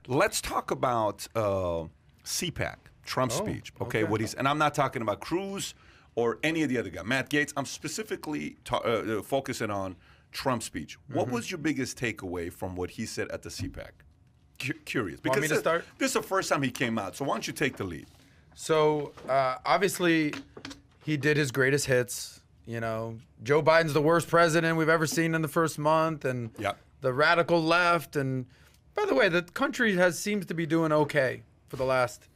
Let's talk about CPAC, Trump's speech. Okay, what he's, and I'm not talking about Cruz or any of the other guys, Matt Gaetz. I'm specifically focusing on Trump's speech. What was your biggest takeaway from what he said at the CPAC? Curious, because Want me to start? This is the first time he came out. So why don't you take the lead? So obviously, he did his greatest hits. You know, Joe Biden's the worst president we've ever seen in the first month, and the radical left. And by the way, the country seems to be doing okay for the last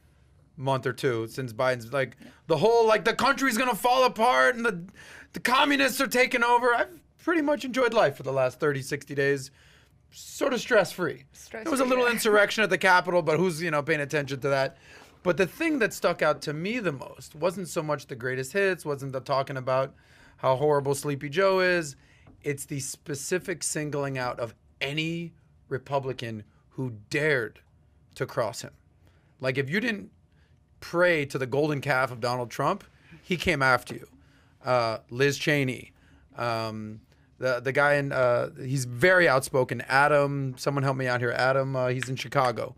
month or two since Biden's like the whole the country's gonna fall apart and the communists are taking over. I've pretty much enjoyed life for the last 30, 60 days. Sort of stress-free. There was a little insurrection at the Capitol, but who's, paying attention to that? But the thing that stuck out to me the most wasn't so much the greatest hits, wasn't the talking about how horrible Sleepy Joe is. It's the specific singling out of any Republican who dared to cross him. Like, if you didn't pray to the golden calf of Donald Trump, he came after you. Liz Cheney, the guy in, he's very outspoken. Adam, someone help me out here. Adam, he's in Chicago.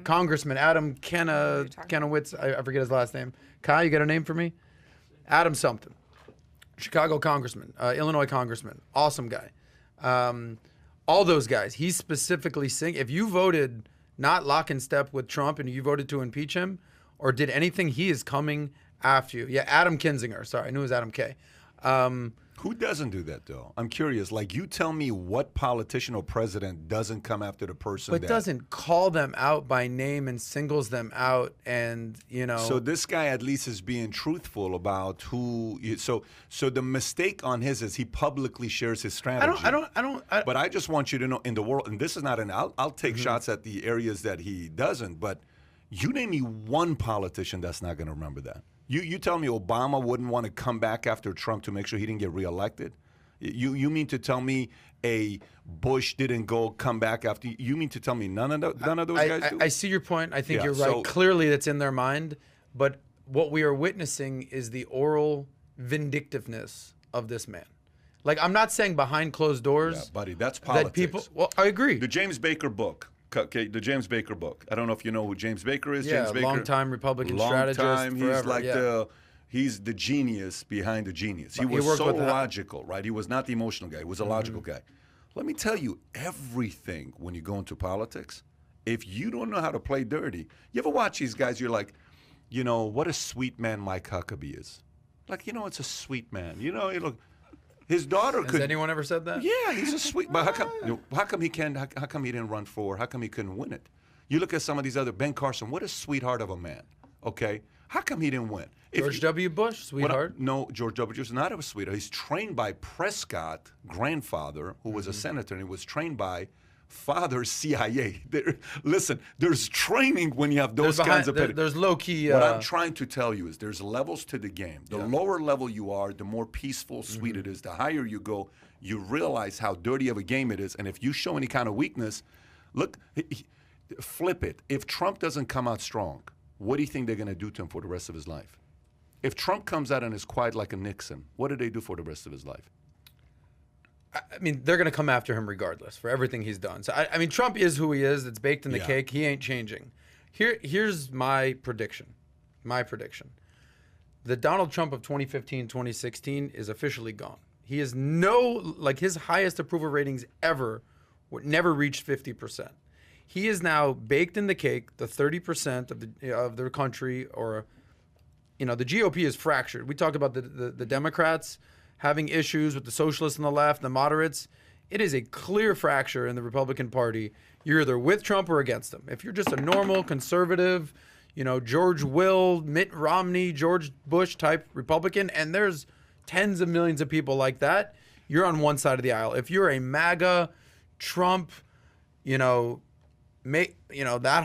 Congressman Adam Kenowitz, I forget his last name. Kai, you got a name for me? Adam something. Chicago congressman, Illinois congressman, awesome guy. All those guys, he's specifically saying, if you voted not lock in step with Trump and you voted to impeach him or did anything, he is coming after you. Yeah, Adam Kinzinger. Sorry, I knew it was Adam K. Who doesn't do that, though? I'm curious. Like, you tell me what politician or president doesn't come after the person but doesn't call them out by name and singles them out, and, So this guy at least is being truthful about who. So the mistake on his is he publicly shares his strategy. But I just want you to know, in the world, and this is not I'll take shots at the areas that he doesn't, but you name me one politician that's not going to remember that. You tell me Obama wouldn't want to come back after Trump to make sure he didn't get reelected? You mean to tell me a Bush didn't come back after? You mean to tell me none of those guys do? I see your point. I think you're right. So, clearly, it's in their mind. But what we are witnessing is the oral vindictiveness of this man. Like, I'm not saying behind closed doors. Yeah, buddy, that's politics. I agree. The James Baker book. Okay, the James Baker book. I don't know if you know who James Baker is. Yeah, James Baker, long-time Republican strategist. He's like he's the genius behind the genius. He was so logical, right? He was not the emotional guy. He was a logical guy. Let me tell you, everything when you go into politics, if you don't know how to play dirty, you ever watch these guys, you're like, what a sweet man Mike Huckabee is. Like, it's a sweet man. His daughter could. Has anyone ever said that? Yeah, he's a sweet. But how come he can't? How come he didn't run for? How come he couldn't win it? You look at some of these other. Ben Carson, what a sweetheart of a man. Okay, how come he didn't win? George W. Bush, sweetheart. No, George W. Bush is not a sweetheart. He's trained by Prescott, grandfather, who was a senator, and he was trained by father CIA. Listen, there's training when you have those kinds of. There's low key. What I'm trying to tell you is there's levels to the game. The lower level you are, the more peaceful, sweet it is. The higher you go, you realize how dirty of a game it is. And if you show any kind of weakness, look, flip it. If Trump doesn't come out strong, what do you think they're going to do to him for the rest of his life? If Trump comes out and is quiet like a Nixon, what do they do for the rest of his life? I mean, they're going to come after him regardless for everything he's done. So, I mean, Trump is who he is. It's baked in the cake. He ain't changing. Here's my prediction. The Donald Trump of 2015, 2016 is officially gone. He is his highest approval ratings ever never reached 50%. He is now baked in the cake, the 30% of the country, or, the GOP is fractured. We talk about the Democrats having issues with the socialists on the left, the moderates. It is a clear fracture in the Republican Party. You're either with Trump or against him. If you're just a normal conservative, George Will, Mitt Romney, George Bush type Republican, and there's tens of millions of people like that, you're on one side of the aisle. If you're a MAGA, Trump, that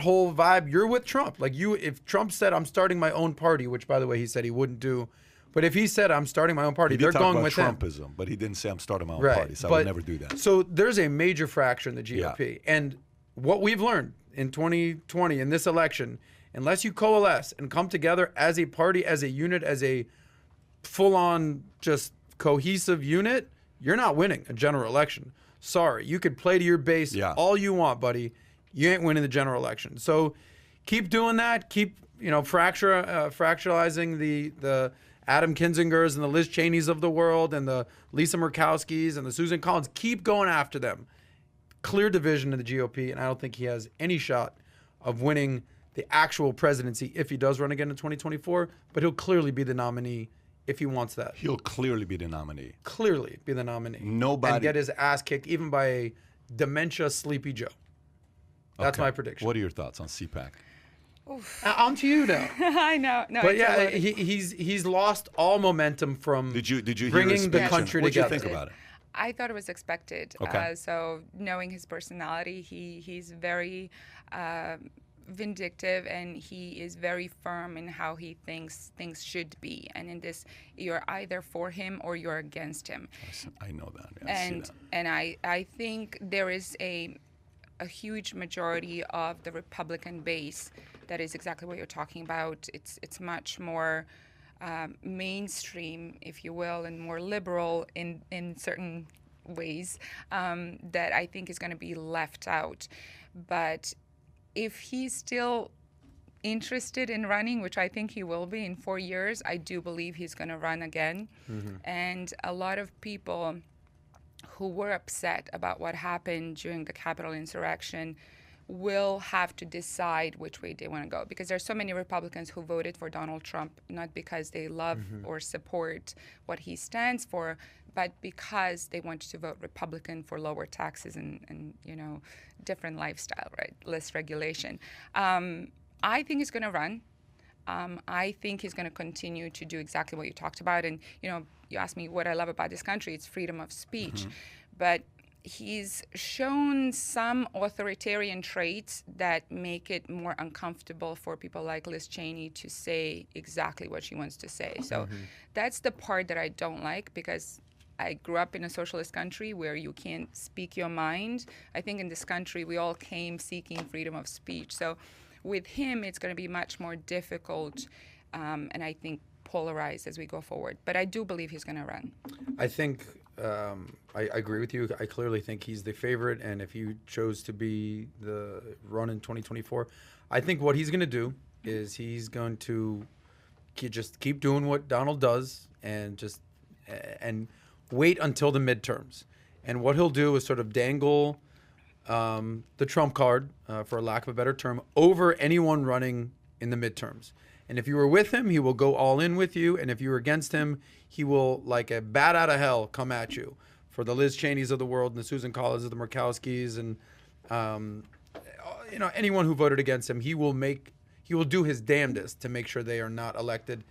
whole vibe, you're with Trump. Like, if Trump said, I'm starting my own party, which, by the way, he said he wouldn't do. But if he said, I'm starting my own party, they're going with him. Trumpism, but he didn't say, I'm starting my own party, so I would never do that. So there's a major fracture in the GOP. Yeah. And what we've learned in 2020, in this election, unless you coalesce and come together as a party, as a unit, as a full-on just cohesive unit, you're not winning a general election. Sorry. You could play to your base all you want, buddy. you ain't winning the general election. So keep doing that. Keep, you know, fractionalizing the Adam Kinzingers and the Liz Cheneys of the world and the Lisa Murkowskis and the Susan Collins. Keep going after them. Clear division in the GOP, and I don't think he has any shot of winning the actual presidency if he does run again in 2024, but he'll clearly be the nominee if he wants that. He'll clearly be the nominee. Clearly be the nominee. Nobody. And get his ass kicked even by a dementia sleepy Joe. That's my prediction. What are your thoughts on CPAC? On to you now. I know. No, but yeah, he's lost all momentum from did you bringing the country together. What did you think about it? I thought it was expected. Okay. So knowing his personality, he's very vindictive, and he is very firm in how he thinks things should be. And in this, you're either for him or you're against him. I know that. Yeah, and I think there is a huge majority of the Republican base that is exactly what you're talking about. It's much more mainstream, if you will, and more liberal in certain ways that I think is going to be left out. But if he's still interested in running, which I think he will be in 4 years, I do believe he's going to run again. Mm-hmm. And a lot of people who were upset about what happened during the Capitol insurrection will have to decide which way they want to go, because there's so many Republicans who voted for Donald Trump not because they love or support what he stands for, but because they wanted to vote Republican for lower taxes and you know, different lifestyle, right? Less regulation. I think he's going to run. I think he's going to continue to do exactly what you talked about. And, you know, you asked me what I love about this country. It's freedom of speech. But he's shown some authoritarian traits that make it more uncomfortable for people like Liz Cheney to say exactly what she wants to say. So that's the part that I don't like, because I grew up in a socialist country where you can't speak your mind. I think in this country we all came seeking freedom of speech. So with him, it's going to be much more difficult, and I think polarized as we go forward. But I do believe he's going to run. I think I agree with you. I clearly think he's the favorite, and if he chose to be the run in 2024, I think what he's going to do is he's going to just keep doing what Donald does and wait until the midterms. And what he'll do is sort of dangle the trump card, for lack of a better term, over anyone running in the midterms. And if you were with him, he will go all in with you. And if you were against him, he will, like a bat out of hell, come at you. For the Liz Cheneys of the world and the Susan Collins, the Murkowskis, and you know, anyone who voted against him, he will do his damnedest to make sure they are not elected.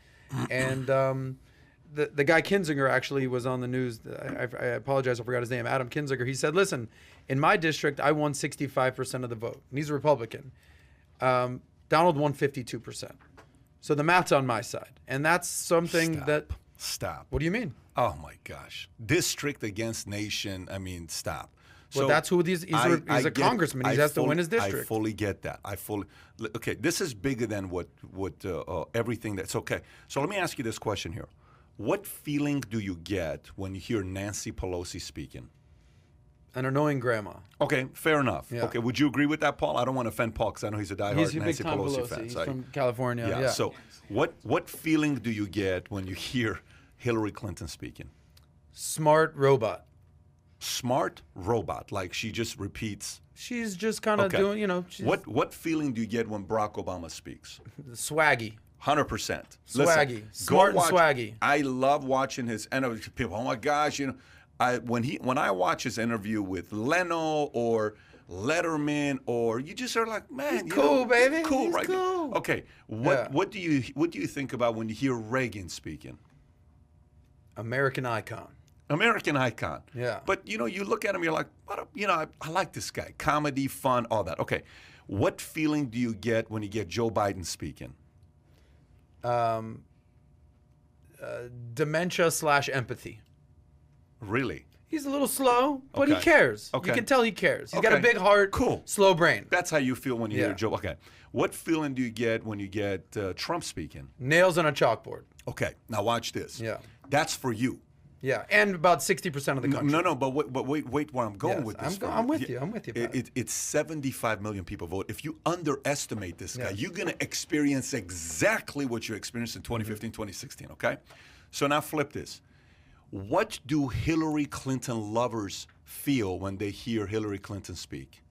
And the guy Kinzinger actually was on the news. I apologize, I forgot his name. Adam Kinzinger. He said, "Listen, in my district, I won 65% of the vote, and he's a Republican. Donald won 52%. So the math's on my side, and that's something Stop. What do you mean? Oh my gosh, district against nation. I mean, stop. Well, that's who he's a congressman. He has to win his district. I fully get that. Okay, this is bigger than what everything that's okay. So let me ask you this question here. What feeling do you get when you hear Nancy Pelosi speaking? An annoying grandma. Okay, fair enough. Yeah. Okay, would you agree with that, Paul? I don't want to offend Paul because I know he's a diehard Nancy Pelosi fan. He's from California. Yeah. So what feeling do you get when you hear Hillary Clinton speaking? Smart robot. Smart robot, like she just repeats. She's just kind of doing, you know. What feeling do you get when Barack Obama speaks? Swaggy. 100%. Swaggy. Smart and swaggy. I love watching his interviews. People, oh my gosh, you know. When I watch his interview with Leno or Letterman, or you just are like, man, he's cool, baby. He's cool, he's right? Cool. Okay, what do you think about when you hear Reagan speaking? American icon. American icon. Yeah. But you know, you look at him, you're like, I like this guy. Comedy, fun, all that. Okay, what feeling do you get when you get Joe Biden speaking? Dementia/empathy. Really? He's a little slow, but he cares. Okay. You can tell he cares. He's got a big heart, slow brain. That's how you feel when you hear Joe. Okay. What feeling do you get when you get Trump speaking? Nails on a chalkboard. Okay. Now watch this. Yeah. That's for you. Yeah, and about 60% of the country. No, but wait where I'm going with this. I'm with you. I'm with you. It's 75 million people vote. If you underestimate this guy, you're going to experience exactly what you experienced in 2015, 2016, okay? So now flip this. What do Hillary Clinton lovers feel when they hear Hillary Clinton speak?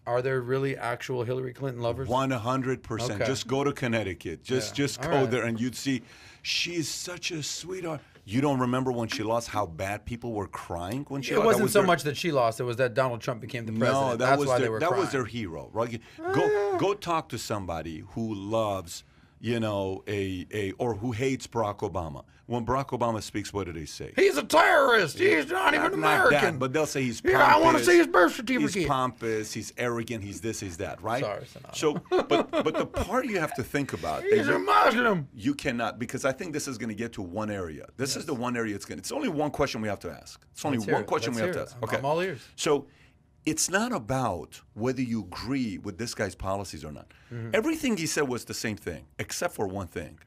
Are there really actual Hillary Clinton lovers? 100%. Okay. Just go to Connecticut. Just go there and you'd see she's such a sweetheart. You don't remember when she lost how bad people were crying when she lost? It wasn't so much that she lost. It was that Donald Trump became the president. No, That's why they were crying. That was their hero. Right? Go talk to somebody who loves, or who hates Barack Obama. When Barack Obama speaks, what do they say? He's a terrorist. He's not even American. Not that, but they'll say he's pompous. Yeah, I want to see his birth certificate. He's pompous. He's arrogant. He's this. He's that. Right? Sorry, Senada. So, but the part you have to think about. He's a Muslim. You cannot, because I think this is going to get to one area. This is the one area it's only one question we have to ask. It's only one question we have to ask. Okay. I'm all ears. So, it's not about whether you agree with this guy's policies or not. Everything he said was the same thing, except for one thing.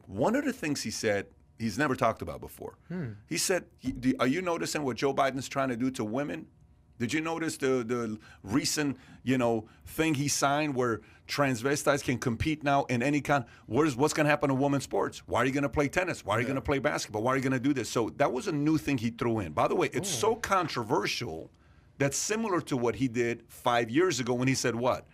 One of the things he said, he's never talked about before. He said, are you noticing what Joe Biden's trying to do to women? Did you notice the recent, thing he signed where transvestites can compete now in any kind? What's going to happen to women's sports? Why are you going to play tennis? Why are you going to play basketball? Why are you going to do this? So that was a new thing he threw in. By the way, it's so controversial that's similar to what he did 5 years ago when he said what?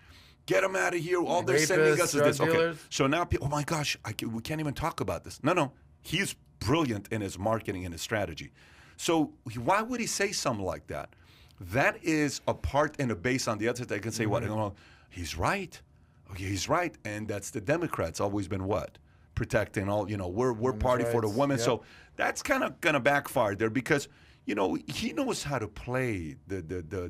Get them out of here. All they're sending us is this. Okay. So now people, oh my gosh, we can't even talk about this. No. He's brilliant in his marketing and his strategy. So why would he say something like that? That is a part and a base on the other side. They can say what? He's right. Okay, he's right. And that's the Democrats always been what? Protecting all, we're party for the women. Yep. So that's kind of going to backfire there because he knows how to play the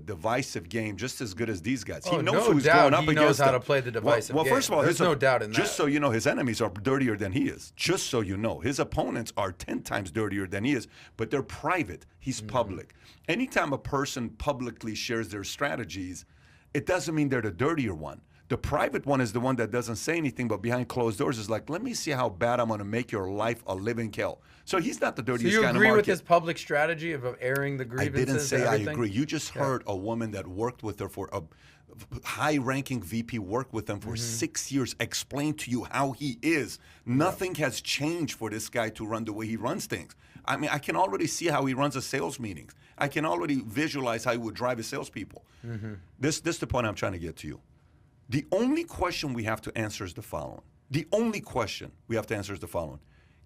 divisive game just as good as these guys. He knows who's going up against. He knows how to play the divisive game. Well, first of all, there's no doubt in that. Just so you know, his enemies are dirtier than he is. Just so you know, his opponents are 10 times dirtier than he is, but they're private. He's public. Anytime a person publicly shares their strategies, it doesn't mean they're the dirtier one. The private one is the one that doesn't say anything, but behind closed doors is like, let me see how bad I'm going to make your life a living hell. So he's not the dirtiest guy in the market. So you agree with his public strategy of airing the grievances? I didn't say I agree. You just heard a woman that worked with her for a high-ranking VP worked with him for 6 years, explain to you how he is. Nothing has changed for this guy to run the way he runs things. I mean, I can already see how he runs his sales meetings. I can already visualize how he would drive his salespeople. This is the point I'm trying to get to you. The only question we have to answer is the following.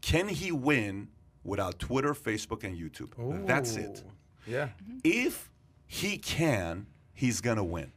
Can he win without Twitter, Facebook, and YouTube? Ooh. That's it. Yeah. If he can, he's going to win.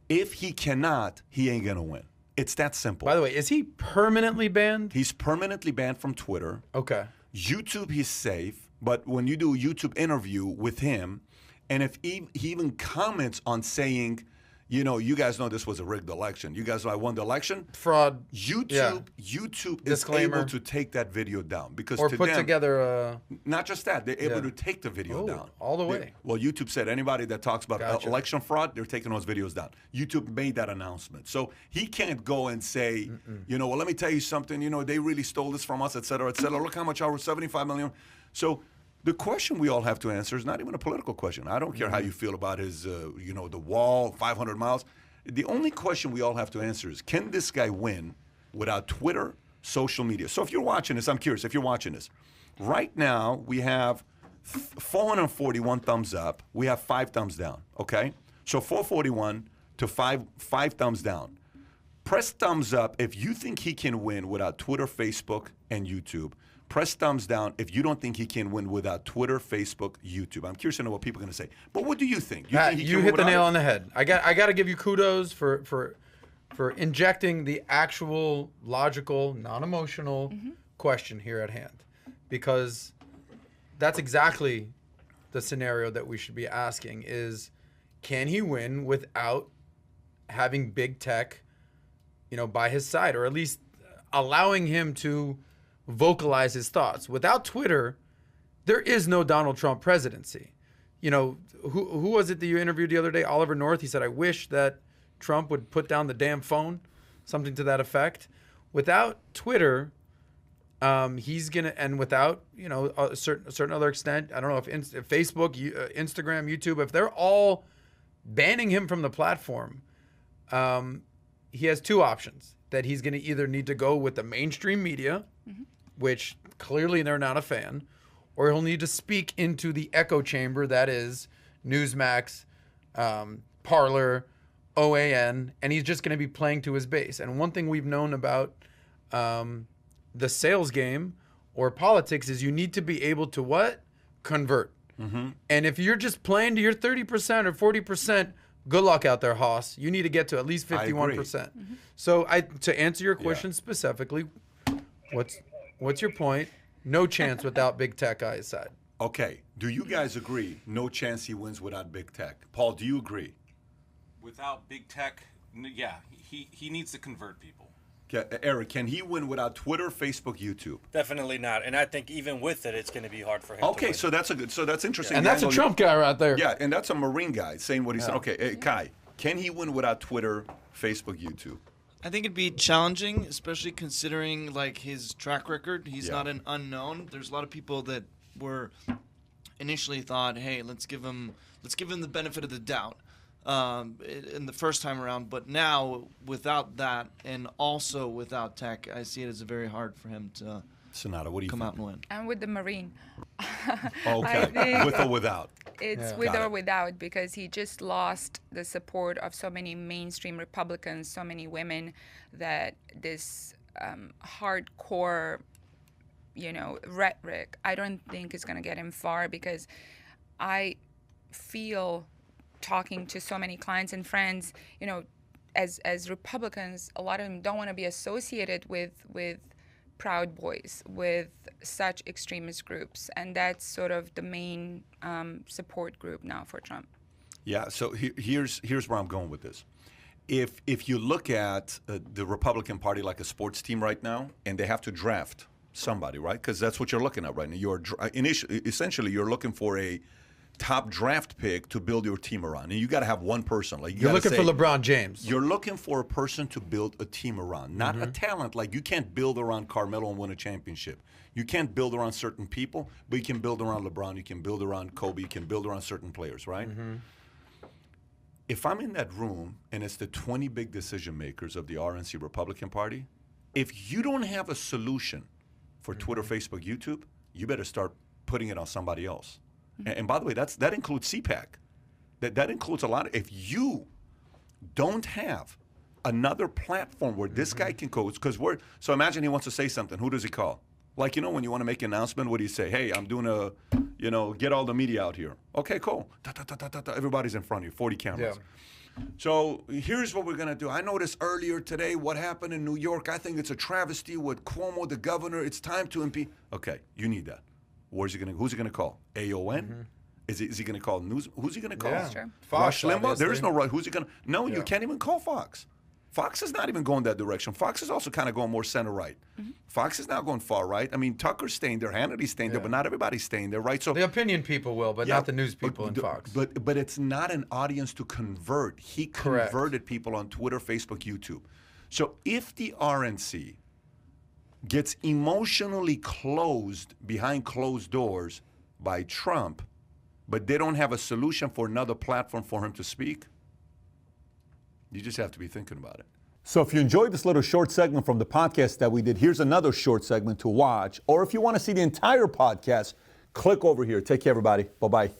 If he cannot, he ain't going to win. It's that simple. By the way, is he permanently banned? He's permanently banned from Twitter. Okay. YouTube, he's safe. But when you do a YouTube interview with him, and if he even comments on saying, you guys know this was a rigged election. You guys know I won the election. Fraud. YouTube is able to take that video down because or put together a. Not just that, they're able to take the video down all the way. Well, YouTube said anybody that talks about election fraud, they're taking those videos down. YouTube made that announcement, so he can't go and say, well, let me tell you something. They really stole this from us, et cetera, et cetera. Look how much our 75 million. So. The question we all have to answer is not even a political question. I don't care how you feel about his, the wall, 500 miles. The only question we all have to answer is, can this guy win without Twitter, social media? So if you're watching this, I'm curious, if you're watching this, right now we have 441 thumbs up. We have 5 thumbs down, okay? So 441 to 5 thumbs down. Press thumbs up if you think he can win without Twitter, Facebook, and YouTube. Press thumbs down if you don't think he can win without Twitter, Facebook, YouTube. I'm curious to know what people are going to say. But what do you think? You hit the nail on the head. I got to give you kudos for injecting the actual logical, non-emotional question here at hand, because that's exactly the scenario that we should be asking: is can he win without having big tech, by his side, or at least allowing him to vocalize his thoughts? Without Twitter, there is no Donald Trump presidency. Who was it that you interviewed the other day? Oliver North. He said, I wish that Trump would put down the damn phone, something to that effect. Without Twitter, He's gonna, and without a certain other extent, I don't know if Facebook, Instagram, YouTube, if they're all banning him from the platform, he has two options. That he's going to either need to go with the mainstream media, which clearly they're not a fan, or he'll need to speak into the echo chamber that is Newsmax, Parler, OAN, and he's just going to be playing to his base. And one thing we've known about the sales game or politics is you need to be able to what? Convert. And if you're just playing to your 30% or 40%, good luck out there, Haas. You need to get to at least 51%. So to answer your question specifically, what's your point? No chance without big tech on his side. Okay. Do you guys agree? No chance he wins without big tech. Paul, do you agree? Without big tech, yeah, he needs to convert people. Eric, can he win without Twitter, Facebook, YouTube? Definitely not. And I think even with it, it's going to be hard for him to win. So that's interesting. And that's a Trump guy right there. Yeah, and that's a Marine guy saying what he said. Okay, Kai, can he win without Twitter, Facebook, YouTube? I think it'd be challenging, especially considering like his track record. He's not an unknown. There's a lot of people that were initially thought, hey, let's give him the benefit of the doubt in the first time around. But now, without that, and also without tech, I see it as very hard for him to Senada, what do you come think? out and win. I'm with the Marine. Okay, with or without? It's with or without, because he just lost the support of so many mainstream Republicans, so many women, that this hardcore, rhetoric, I don't think is going to get him far, because I feel, talking to so many clients and friends, as Republicans, a lot of them don't want to be associated with Proud Boys, with such extremist groups, and that's sort of the main support group now for Trump. Yeah. So here's where I'm going with this. If you look at the Republican Party like a sports team right now, and they have to draft somebody, right? Because that's what you're looking at right now. Essentially, you're looking for a top draft pick to build your team around, and you got to have one person. Like you're looking for LeBron James. You're looking for a person to build a team around, not a talent. Like you can't build around Carmelo and win a championship. You can't build around certain people, but you can build around LeBron. You can build around Kobe. You can build around certain players, right? If I'm in that room and it's the 20 big decision makers of the RNC Republican Party, if you don't have a solution for Twitter, Facebook, YouTube, you better start putting it on somebody else. And by the way, that includes CPAC. That includes a lot of, if you don't have another platform where this guy can go, because so imagine he wants to say something. Who does he call? Like, when you want to make an announcement, what do you say? Hey, I'm doing get all the media out here. Okay, cool. Everybody's in front of you, 40 cameras. Yeah. So here's what we're going to do. I noticed earlier today what happened in New York. I think it's a travesty with Cuomo, the governor. It's time to impeach. Okay, you need that. Who's he going to call? AON? Is he going to call news? Who's he going to call? Yeah. Sure. Rush Limbaugh? There is no right. Who's he going to? No, you can't even call Fox. Fox is not even going that direction. Fox is also kind of going more center right. Fox is not going far right. I mean, Tucker's staying there, Hannity's staying there, but not everybody's staying there, right? So the opinion people will, but not the news people in Fox. But it's not an audience to convert. He converted people on Twitter, Facebook, YouTube. So if the RNC gets emotionally closed behind closed doors by Trump, but they don't have a solution for another platform for him to speak, you just have to be thinking about it. So if you enjoyed this little short segment from the podcast that we did, here's another short segment to watch. Or if you want to see the entire podcast, click over here. Take care, everybody. Bye-bye.